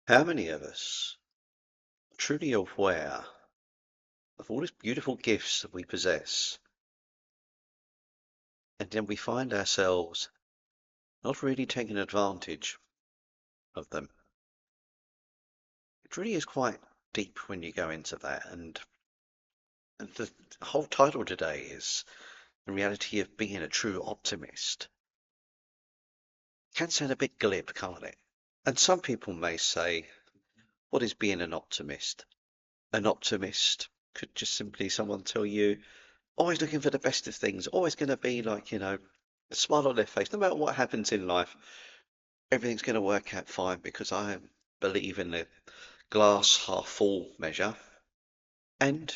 How many of us are truly aware of all these beautiful gifts that we possess, and then we find ourselves not really taking advantage of them? It really is quite deep when you go into that, and the whole title today is the reality of being a true optimist. Can sound a bit glib, can't it? And some people may say, what is being an optimist? An optimist could just simply someone tell you, always looking for the best of things, always going to be like, a smile on their face. No matter what happens in life, everything's going to work out fine because I believe in the glass half full measure. And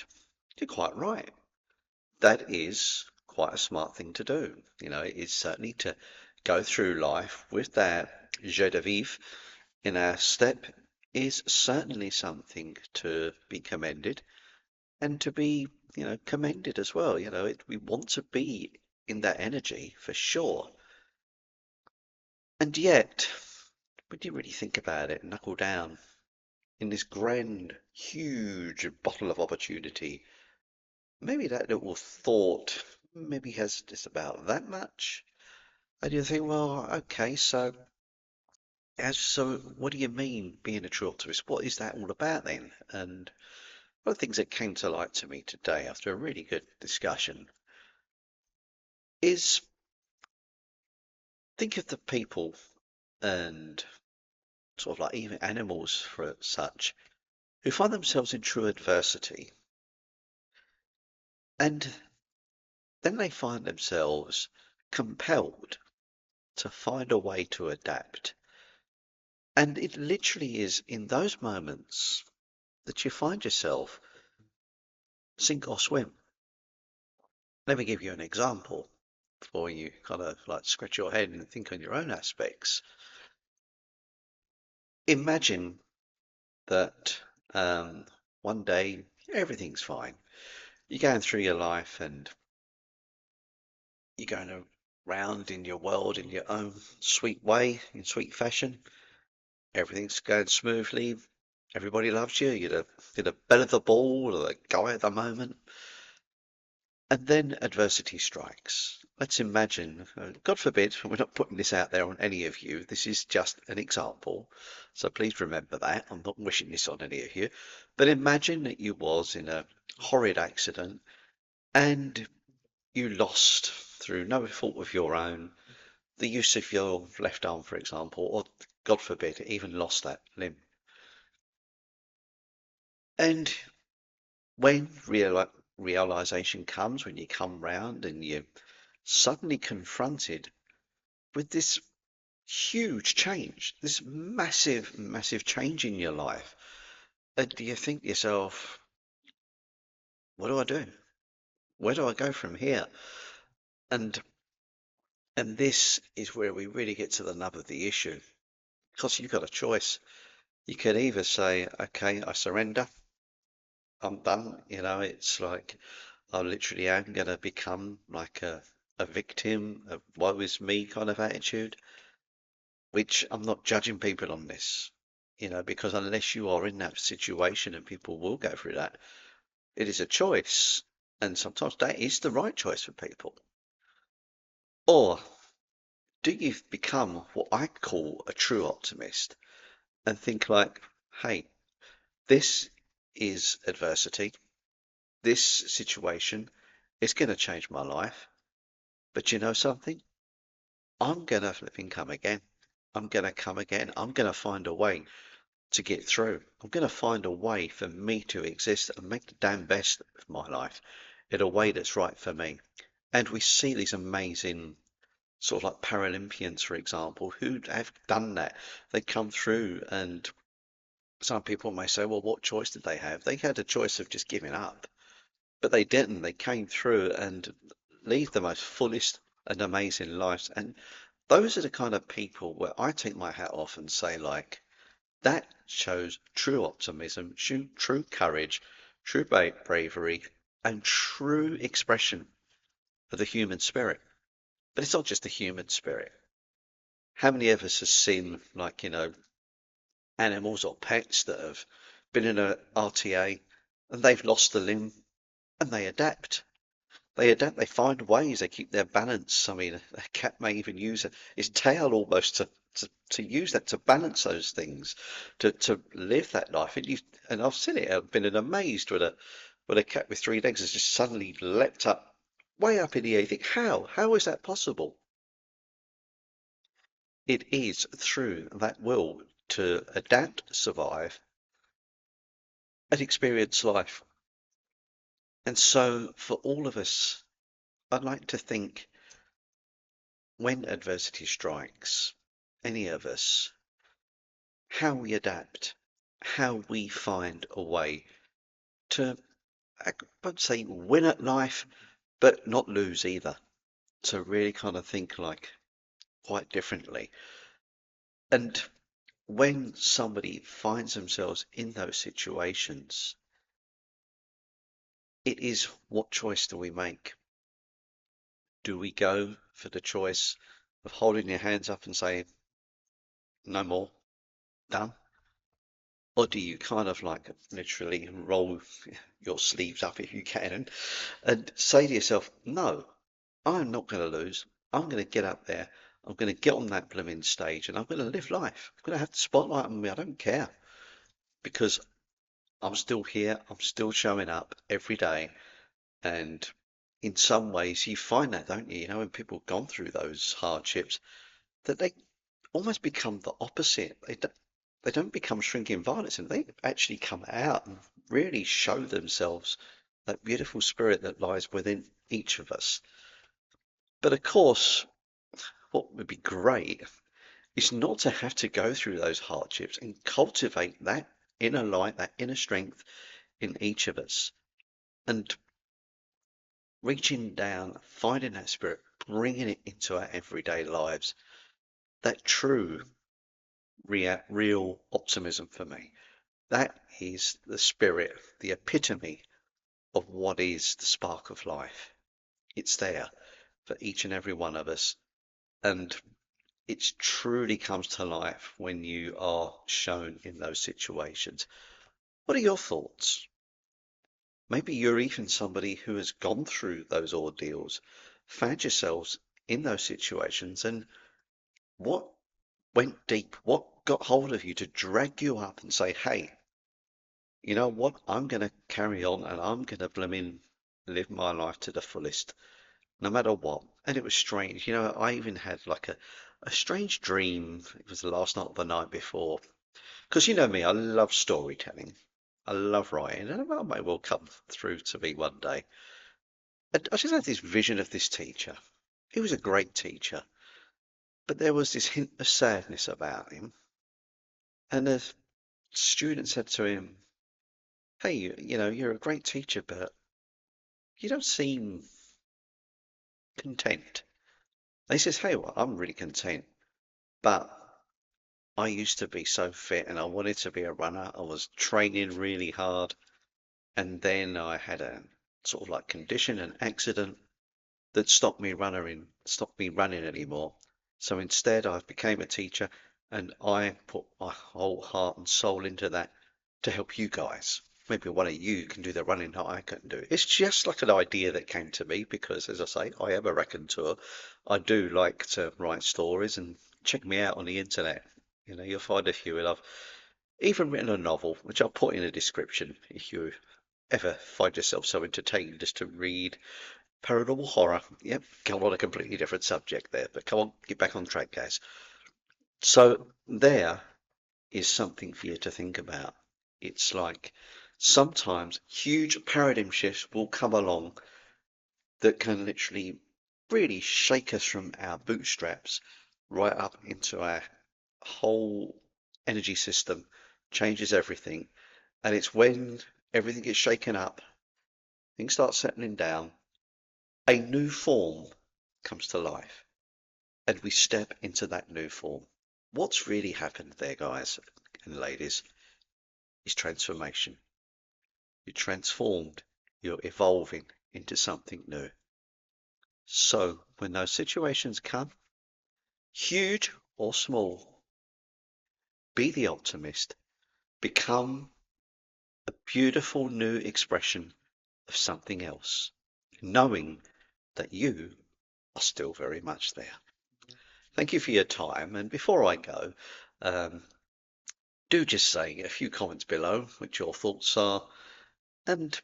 you're quite right. That is quite a smart thing to do. It is certainly to go through life with that joie de vivre in our step is certainly something to be commended and to be, commended as well. We want to be in that energy for sure. And yet, when you really think about it, knuckle down in this grand, huge bottle of opportunity, maybe that little thought maybe has just about that much. And you think, well, okay, so what do you mean being a true optimist? What is that all about then? And one of the things that came to light to me today after a really good discussion is think of the people and sort of like even animals for such who find themselves in true adversity, and then they find themselves compelled to find a way to adapt. And it literally is in those moments that you find yourself sink or swim. Let me give you an example before you kind of like scratch your head and think on your own aspects. Imagine that one day everything's fine. You're going through your life and you're going around in your world in your own sweet way, in sweet fashion. Everything's going smoothly. Everybody loves you. You're the belle of the ball or the guy at the moment. And then adversity strikes. Let's imagine, God forbid, we're not putting this out there on any of you. This is just an example. So please remember that. I'm not wishing this on any of you. But imagine that you was in a horrid accident and you lost, through no fault of your own, the use of your left arm, for example, or God forbid, even lost that limb. And when realization comes, when you come round and you're suddenly confronted with this huge change, this massive, massive change in your life, and do you think to yourself, what do I do? Where do I go from here? And and this is where we really get to the nub of the issue, because you've got a choice. You could either say, okay, I surrender, I'm done. It's like I literally am going to become like a victim of woe is me kind of attitude, which I'm not judging people on this, because unless you are in that situation and people will go through that, it is a choice. And sometimes that is the right choice for people. Or do you become what I call a true optimist and think like, hey, this is adversity. This situation is going to change my life. But you know something? I'm going to flipping come again. I'm going to come again. I'm going to find a way to get through. I'm going to find a way for me to exist and make the damn best of my life in a way that's right for me. And we see these amazing sort of like Paralympians, for example, who have done that. They come through, and some people may say, well, what choice did they have? They had a choice of just giving up, but they didn't. They came through and lead the most fullest and amazing lives. And those are the kind of people where I take my hat off and say, like, that shows true optimism, true courage, true bravery, and true expression of the human spirit. But it's not just the human spirit. How many of us have seen, like, animals or pets that have been in a RTA and they've lost the limb and they adapt. They adapt, they find ways, they keep their balance. I mean, a cat may even use its tail almost to use that to balance those things, to live that life. And I've seen it, I've been amazed when a cat with three legs has just suddenly leapt up, way up in the air. You think, how? How is that possible? It is through that will to adapt, survive, and experience life. And so, for all of us, I'd like to think when adversity strikes any of us, how we adapt, how we find a way to, I won't say win at life, but not lose either. To really kind of think like quite differently. And when somebody finds themselves in those situations, it is what choice do we make? Do we go for the choice of holding your hands up and saying, no more, done? Or do you kind of like literally roll your sleeves up if you can and say to yourself, no, I'm not going to lose. I'm going to get up there. I'm going to get on that blooming stage and I'm going to live life. I'm going to have the spotlight on me. I don't care because I'm still here. I'm still showing up every day. And in some ways, you find that, don't you? You know, when people have gone through those hardships, that they almost become the opposite. They don't become shrinking violets, and they actually come out and really show themselves that beautiful spirit that lies within each of us. But of course, what would be great is not to have to go through those hardships and cultivate that inner light, that inner strength in each of us. And reaching down, finding that spirit, bringing it into our everyday lives, that true, real optimism for me. That is the spirit, the epitome of what is the spark of life. It's there for each and every one of us. And it truly comes to life when you are shown in those situations. What are your thoughts? Maybe you're even somebody who has gone through those ordeals, found yourselves in those situations, and what went deep? What got hold of you to drag you up and say, hey, you know what? I'm going to carry on and I'm going to blooming live my life to the fullest, no matter what. And it was strange. You know, I even had like a strange dream. It was the last night or the night before. Because you know me, I love storytelling. I love writing, and it may well come through to me one day. I just had this vision of this teacher. He was a great teacher, but there was this hint of sadness about him. And the student said to him, hey, you know, you're a great teacher, but you don't seem content. And he says, hey, well, I'm really content, but I used to be so fit and I wanted to be a runner. I was training really hard. And then I had a sort of like condition, an accident that stopped me running anymore. So instead, I became a teacher and I put my whole heart and soul into that to help you guys. Maybe one of you can do the running that I couldn't do. It's just like an idea that came to me because, as I say, I am a raconteur. I do like to write stories and check me out on the internet. You know, you'll find a few, and I've even written a novel, which I'll put in a description if you ever find yourself so entertained just to read paranormal horror. Yep, gone on a completely different subject there, but come on, get back on track, guys. So there is something for you to think about. It's like sometimes huge paradigm shifts will come along that can literally really shake us from our bootstraps right up into our whole energy system, changes everything. And it's when everything gets shaken up, things start settling down, a new form comes to life, and we step into that new form. What's really happened there, guys and ladies, is transformation. You're transformed, you're evolving into something new. So when those situations come, huge or small, be the optimist, become a beautiful new expression of something else, knowing that you are still very much there. Thank you for your time. And before I go, um, do just say a few comments below what your thoughts are. And,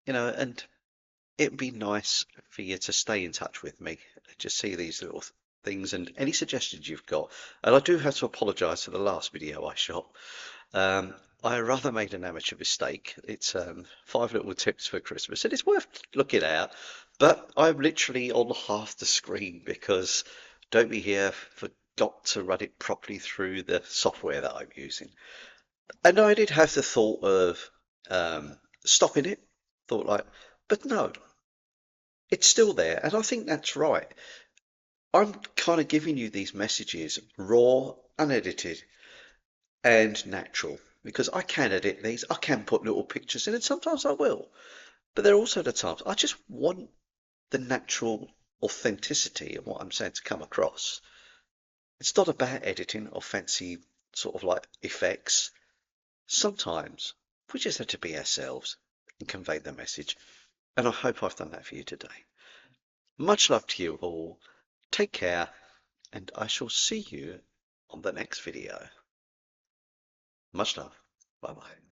and it'd be nice for you to stay in touch with me, just see these little things and any suggestions you've got. And I do have to apologise for the last video I shot. Um, I rather made an amateur mistake. It's 5 little tips for Christmas, and it's worth looking at. But I'm literally on half the screen because don't be here forgot to run it properly through the software that I'm using. And I did have the thought of stopping it. Thought like, but no, it's still there, and I think that's right. I'm kind of giving you these messages raw, unedited, and natural because I can edit these, I can put little pictures in, and sometimes I will. But there are also the times I just want the natural authenticity of what I'm saying to come across. It's not about editing or fancy sort of like effects. Sometimes we just have to be ourselves and convey the message. And I hope I've done that for you today. Much love to you all. Take care, and I shall see you on the next video. Much love. Bye bye.